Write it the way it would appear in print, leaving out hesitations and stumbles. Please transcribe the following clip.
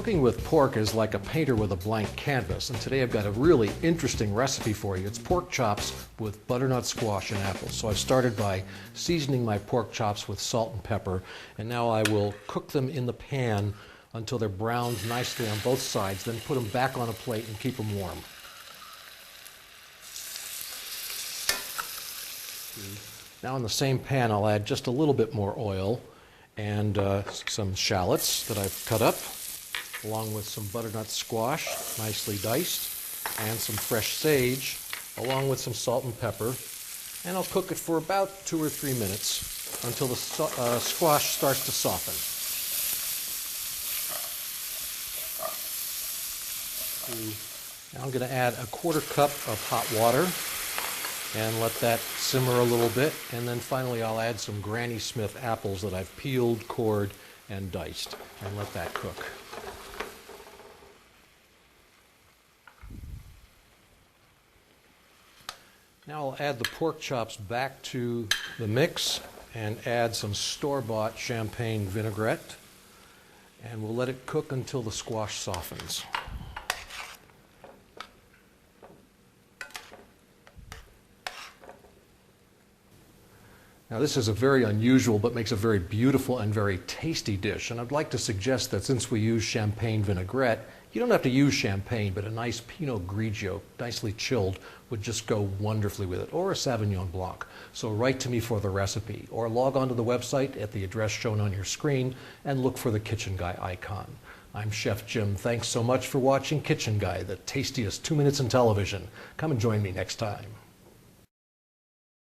Cooking with pork is like a painter with a blank canvas, and today I've got a really interesting recipe for you. It's pork chops with butternut squash and apples. So I've started by seasoning my pork chops with salt and pepper, and now I will cook them in the pan until they're browned nicely on both sides, then put them back on a plate and keep them warm. Now in the same pan I'll add just a little bit more oil and some shallots that I've cut up, along with some butternut squash, nicely diced, and some fresh sage, along with some salt and pepper. And I'll cook it for about 2 or 3 minutes until the squash starts to soften. Now I'm going to add a 1/4 cup of hot water and let that simmer a little bit. And then finally I'll add some Granny Smith apples that I've peeled, cored, and diced, and let that cook. Now I'll add the pork chops back to the mix and add some store-bought champagne vinaigrette, and we'll let it cook until the squash softens. Now this is a very unusual but makes a very beautiful and very tasty dish, and I'd like to suggest that since we use champagne vinaigrette, you don't have to use champagne, but a nice Pinot Grigio, nicely chilled, would just go wonderfully with it, or a Sauvignon Blanc. So write to me for the recipe, or log on to the website at the address shown on your screen and look for the Kitchen Guy icon. I'm Chef Jim. Thanks so much for watching Kitchen Guy, the tastiest 2 minutes in television. Come and join me next time.